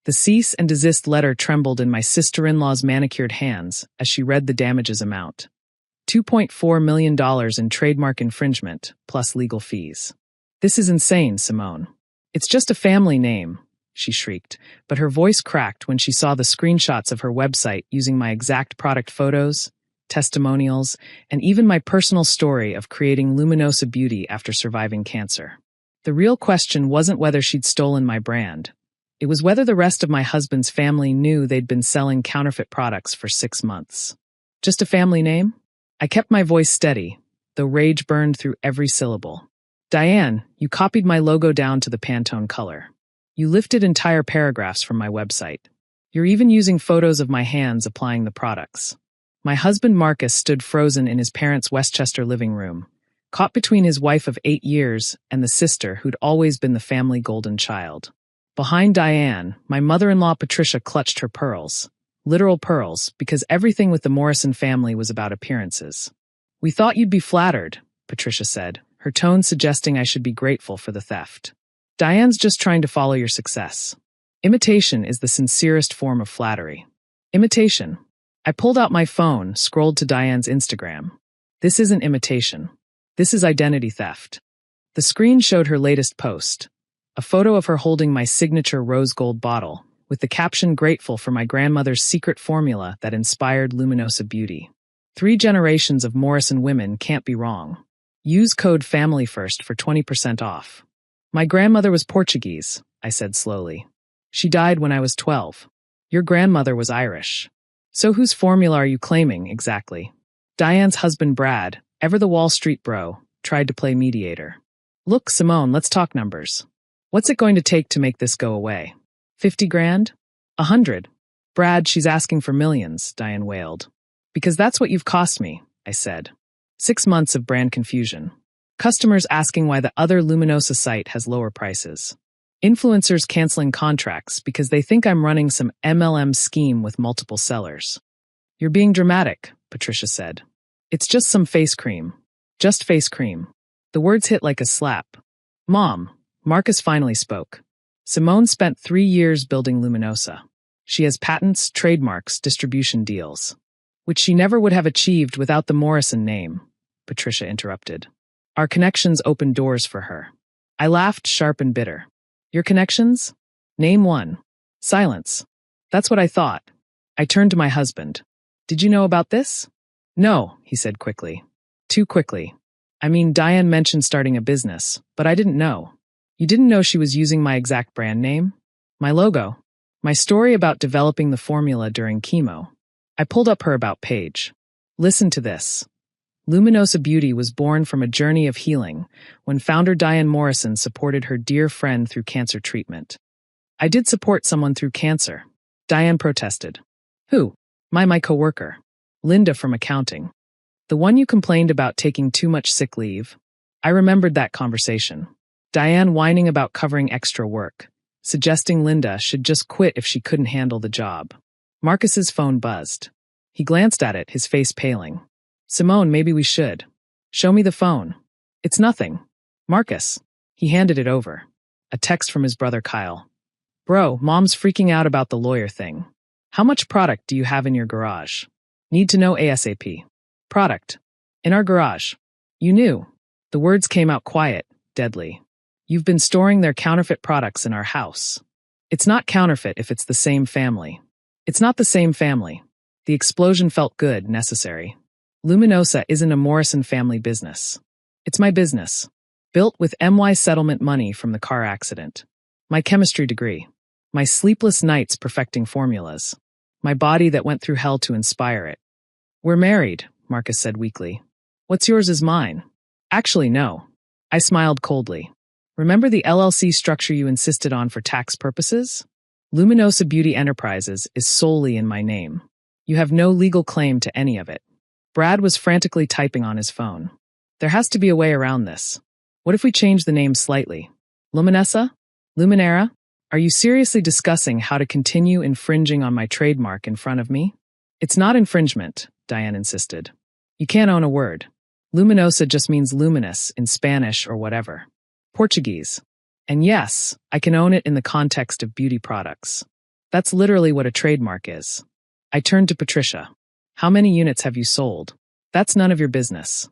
The cease and desist letter trembled in my sister-in-law's manicured hands as she read the damages amount. $2.4 million in trademark infringement, plus legal fees. This is insane, Simone. It's just a family name, she shrieked, but her voice cracked when she saw the screenshots of her website using my exact product photos, testimonials, and even my personal story of creating Luminosa Beauty after surviving cancer. The real question wasn't whether she'd stolen my brand. It was whether the rest of my husband's family knew they'd been selling counterfeit products for 6 months. Just a family name? I kept my voice steady, though rage burned through every syllable. Diane, you copied my logo down to the Pantone color. You lifted entire paragraphs from my website. You're even using photos of my hands applying the products. My husband Marcus stood frozen in his parents' Westchester living room, caught between his wife of 8 years and the sister who'd always been the family golden child. Behind Diane, my mother-in-law Patricia clutched her pearls. Literal pearls, because everything with the Morrison family was about appearances. We thought you'd be flattered, Patricia said, her tone suggesting I should be grateful for the theft. Diane's just trying to follow your success. Imitation is the sincerest form of flattery. Imitation. I pulled out my phone, scrolled to Diane's Instagram. This isn't imitation. This is identity theft. The screen showed her latest post, a photo of her holding my signature rose gold bottle, with the caption grateful for my grandmother's secret formula that inspired Luminosa Beauty. 3 generations of Morrison women can't be wrong. Use code FAMILYFIRST for 20% off. My grandmother was Portuguese, I said slowly. She died when I was 12. Your grandmother was Irish. So whose formula are you claiming, exactly? Diane's husband Brad, ever the Wall Street bro, tried to play mediator. Look, Simone, let's talk numbers. What's it going to take to make this go away? 50 grand? 100. Brad, she's asking for millions, Diane wailed. Because that's what you've cost me, I said. 6 months of brand confusion. Customers asking why the other Luminosa site has lower prices. Influencers canceling contracts because they think I'm running some MLM scheme with multiple sellers. You're being dramatic, Patricia said. It's just some face cream. Just face cream. The words hit like a slap. Mom, Marcus finally spoke. Simone spent 3 years building Luminosa. She has patents, trademarks, distribution deals. Which she never would have achieved without the Morrison name, Patricia interrupted. Our connections opened doors for her. I laughed, sharp and bitter. Your connections? Name one. Silence. That's what I thought. I turned to my husband. Did you know about this? No, he said quickly. Too quickly. I mean, Diane mentioned starting a business, but I didn't know. You didn't know she was using my exact brand name? My logo? My story about developing the formula during chemo. I pulled up her about page. Listen to this. Luminosa Beauty was born from a journey of healing when founder Diane Morrison supported her dear friend through cancer treatment. I did support someone through cancer. Diane protested. Who? My coworker. Linda from accounting. The one you complained about taking too much sick leave. I remembered that conversation. Diane whining about covering extra work, suggesting Linda should just quit if she couldn't handle the job. Marcus's phone buzzed. He glanced at it, his face paling. Simone, maybe we should. Show me the phone. It's nothing. Marcus. He handed it over. A text from his brother Kyle. Bro, Mom's freaking out about the lawyer thing. How much product do you have in your garage? Need to know ASAP. Product. In our garage. You knew. The words came out quiet, deadly. You've been storing their counterfeit products in our house. It's not counterfeit if it's the same family. It's not the same family. The explosion felt good, necessary. Luminosa isn't a Morrison family business. It's my business. Built with MY settlement money from the car accident. My chemistry degree. My sleepless nights perfecting formulas. My body that went through hell to inspire it. We're married, Marcus said weakly. What's yours is mine. Actually, no. I smiled coldly. Remember the LLC structure you insisted on for tax purposes? Luminosa Beauty Enterprises is solely in my name. You have no legal claim to any of it. Brad was frantically typing on his phone. There has to be a way around this. What if we change the name slightly? Luminessa? Luminera? Are you seriously discussing how to continue infringing on my trademark in front of me? It's not infringement, Diane insisted. You can't own a word. Luminosa just means luminous in Spanish or whatever. Portuguese. And yes, I can own it in the context of beauty products. That's literally what a trademark is. I turned to Patricia. How many units have you sold? That's none of your business.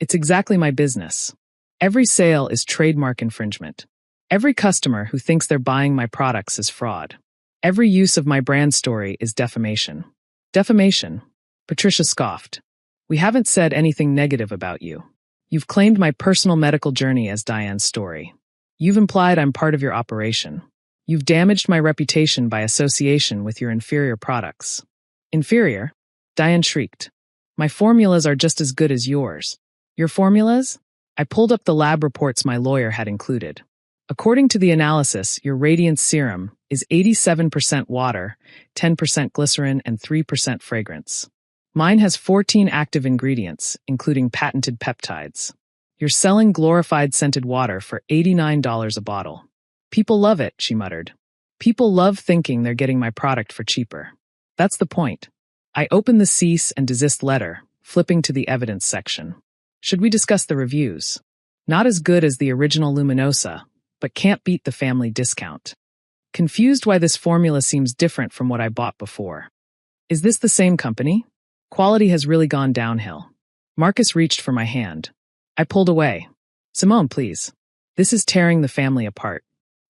It's exactly my business. Every sale is trademark infringement. Every customer who thinks they're buying my products is fraud. Every use of my brand story is defamation. Defamation? Patricia scoffed. We haven't said anything negative about you. You've claimed my personal medical journey as Diane's story. You've implied I'm part of your operation. You've damaged my reputation by association with your inferior products. Inferior? Diane shrieked. My formulas are just as good as yours. Your formulas? I pulled up the lab reports my lawyer had included. According to the analysis, your Radiance serum is 87% water, 10% glycerin, and 3% fragrance. Mine has 14 active ingredients, including patented peptides. You're selling glorified scented water for $89 a bottle. People love it, she muttered. People love thinking they're getting my product for cheaper. That's the point. I opened the cease and desist letter, flipping to the evidence section. Should we discuss the reviews? Not as good as the original Luminosa, but can't beat the family discount. Confused why this formula seems different from what I bought before. Is this the same company? Quality has really gone downhill. Marcus reached for my hand. I pulled away. Simone, please. This is tearing the family apart.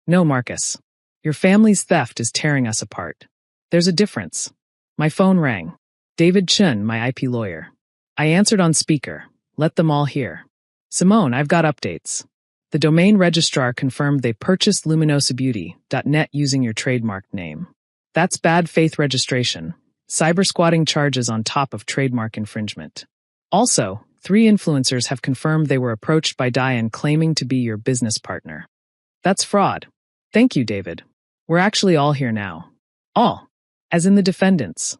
No, Marcus. Your family's theft is tearing us apart. There's a difference. My phone rang. David Chun, my IP lawyer. I answered on speaker. Let them all hear. Simone, I've got updates. The domain registrar confirmed they purchased luminosabeauty.net using your trademark name. That's bad faith registration, cyber-squatting charges on top of trademark infringement. Also, 3 influencers have confirmed they were approached by Diane claiming to be your business partner. That's fraud. Thank you, David. We're actually all here now. All. As in the defendants.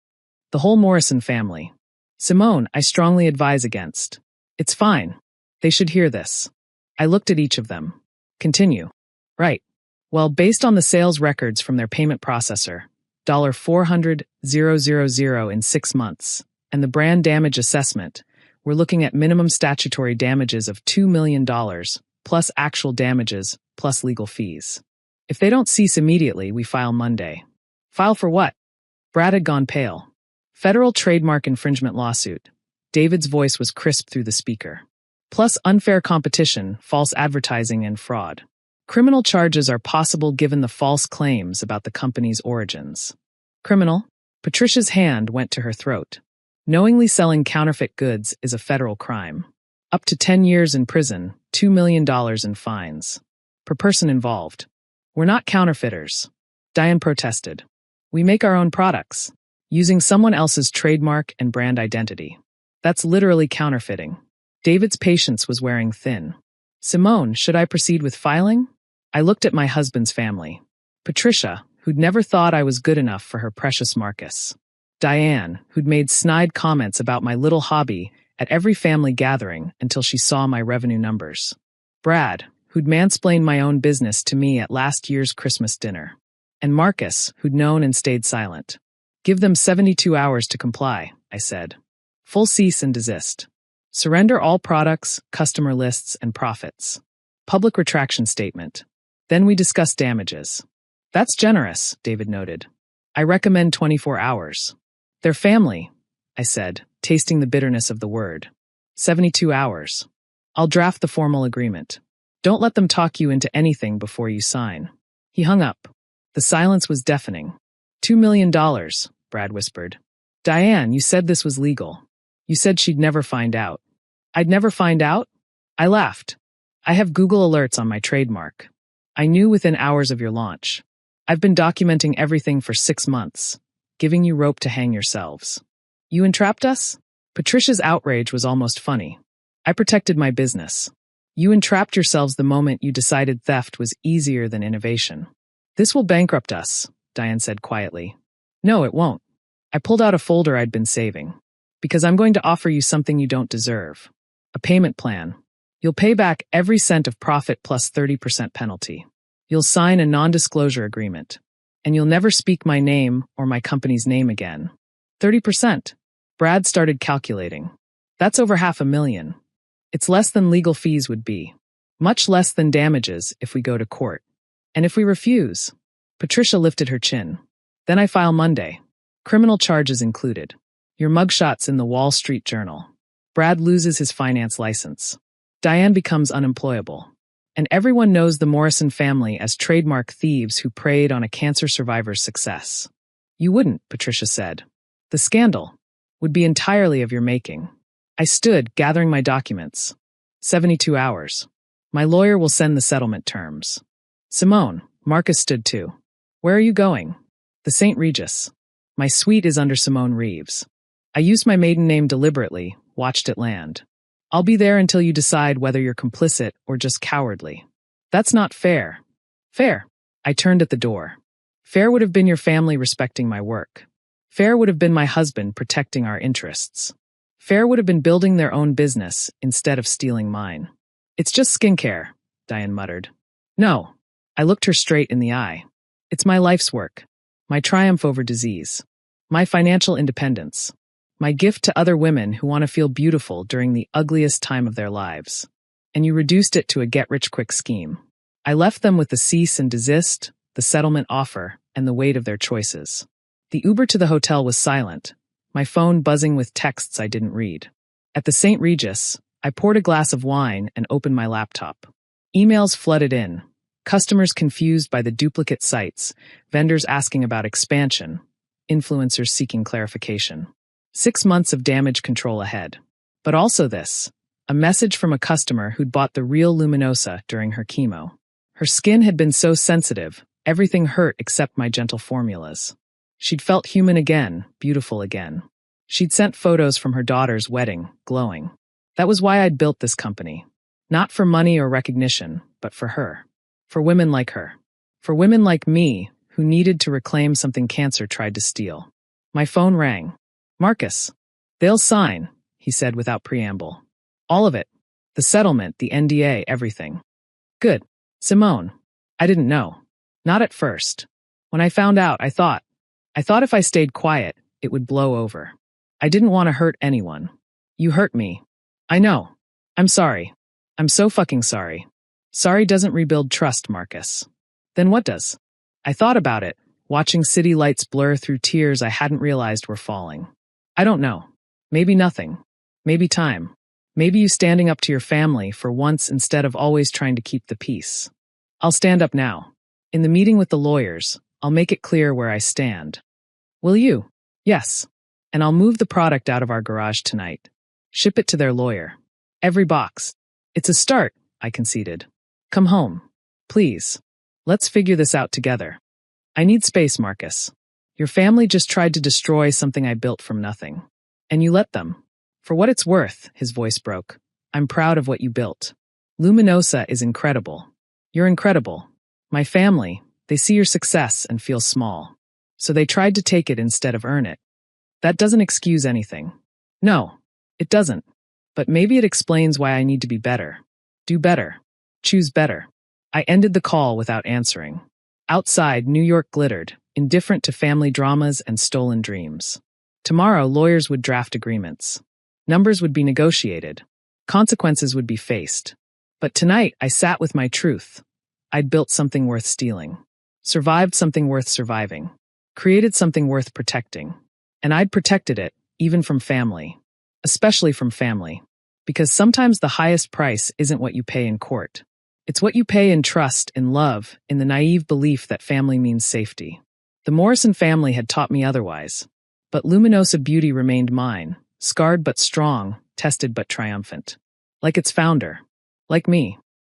The whole Morrison family. Simone, I strongly advise against. It's fine. They should hear this. I looked at each of them. Continue. Right. Well, based on the sales records from their payment processor, $400,000 in 6 months, and the brand damage assessment, we're looking at minimum statutory damages of $2 million, plus actual damages, plus legal fees. If they don't cease immediately, we file Monday. File for what? Brad had gone pale. Federal trademark infringement lawsuit. David's voice was crisp through the speaker. Plus unfair competition, false advertising, and fraud. Criminal charges are possible given the false claims about the company's origins. Criminal? Patricia's hand went to her throat. Knowingly selling counterfeit goods is a federal crime. Up to 10 years in prison, $2 million in fines. Per person involved. We're not counterfeiters. Diane protested. We make our own products, using someone else's trademark and brand identity. That's literally counterfeiting. David's patience was wearing thin. Simone, should I proceed with filing? I looked at my husband's family. Patricia, who'd never thought I was good enough for her precious Marcus. Diane, who'd made snide comments about my little hobby at every family gathering until she saw my revenue numbers. Brad, who'd mansplained my own business to me at last year's Christmas dinner. And Marcus, who'd known and stayed silent. Give them 72 hours to comply, I said. Full cease and desist. Surrender all products, customer lists, and profits. Public retraction statement. Then we discuss damages. That's generous, David noted. I recommend 24 hours. They're family, I said, tasting the bitterness of the word. 72 hours. I'll draft the formal agreement. Don't let them talk you into anything before you sign. He hung up. The silence was deafening. $2 million, Brad whispered. Diane, you said this was legal. You said she'd never find out. I'd never find out? I laughed. I have Google alerts on my trademark. I knew within hours of your launch. I've been documenting everything for 6 months, giving you rope to hang yourselves. You entrapped us? Patricia's outrage was almost funny. I protected my business. You entrapped yourselves the moment you decided theft was easier than innovation. This will bankrupt us, Diane said quietly. No, it won't. I pulled out a folder I'd been saving. Because I'm going to offer you something you don't deserve. A payment plan. You'll pay back every cent of profit plus 30% penalty. You'll sign a non-disclosure agreement. And you'll never speak my name or my company's name again. 30%. Brad started calculating. That's over $500,000. It's less than legal fees would be. Much less than damages if we go to court. And if we refuse? Patricia lifted her chin. Then I file Monday. Criminal charges included. Your mugshot's in the Wall Street Journal. Brad loses his finance license. Diane becomes unemployable. And everyone knows the Morrison family as trademark thieves who preyed on a cancer survivor's success. You wouldn't, Patricia said. The scandal would be entirely of your making. I stood, gathering my documents. 72 hours. My lawyer will send the settlement terms. Simone, Marcus stood too. Where are you going? The St. Regis. My suite is under Simone Reeves. I used my maiden name deliberately, watched it land. I'll be there until you decide whether you're complicit or just cowardly. That's not fair. Fair. I turned at the door. Fair would have been your family respecting my work. Fair would have been my husband protecting our interests. Fair would have been building their own business instead of stealing mine. It's just skincare, Diane muttered. No. I looked her straight in the eye. It's my life's work. My triumph over disease. My financial independence. My gift to other women who want to feel beautiful during the ugliest time of their lives. And you reduced it to a get-rich-quick scheme. I left them with the cease and desist, the settlement offer, and the weight of their choices. The Uber to the hotel was silent, my phone buzzing with texts I didn't read. At the St. Regis, I poured a glass of wine and opened my laptop. Emails flooded in. Customers confused by the duplicate sites, vendors asking about expansion, influencers seeking clarification. 6 months of damage control ahead. But also this, a message from a customer who'd bought the real Luminosa during her chemo. Her skin had been so sensitive, everything hurt except my gentle formulas. She'd felt human again, beautiful again. She'd sent photos from her daughter's wedding, glowing. That was why I'd built this company. Not for money or recognition, but for her. For women like her. For women like me, who needed to reclaim something cancer tried to steal. My phone rang. Marcus. They'll sign, he said without preamble. All of it. The settlement, the NDA, everything. Good. Simone. I didn't know. Not at first. When I found out, I thought if I stayed quiet, it would blow over. I didn't want to hurt anyone. You hurt me. I know. I'm sorry. I'm so fucking sorry. Sorry doesn't rebuild trust, Marcus. Then what does? I thought about it, watching city lights blur through tears I hadn't realized were falling. I don't know. Maybe nothing. Maybe time. Maybe you standing up to your family for once instead of always trying to keep the peace. I'll stand up now. In the meeting with the lawyers, I'll make it clear where I stand. Will you? Yes. And I'll move the product out of our garage tonight. Ship it to their lawyer. Every box. It's a start, I conceded. Come home. Please. Let's figure this out together. I need space, Marcus. Your family just tried to destroy something I built from nothing. And you let them. For what it's worth, his voice broke. I'm proud of what you built. Luminosa is incredible. You're incredible. My family, they see your success and feel small. So they tried to take it instead of earn it. That doesn't excuse anything. No, it doesn't. But maybe it explains why I need to be better. Do better. Choose better. I ended the call without answering. Outside, New York glittered, indifferent to family dramas and stolen dreams. Tomorrow, lawyers would draft agreements. Numbers would be negotiated. Consequences would be faced. But tonight, I sat with my truth. I'd built something worth stealing. Survived something worth surviving. Created something worth protecting. And I'd protected it, even from family. Especially from family. Because sometimes the highest price isn't what you pay in court. It's what you pay in trust, in love, in the naive belief that family means safety. The Morrison family had taught me otherwise. But Luminosa beauty remained mine, scarred but strong, tested but triumphant. Like its founder. Like me.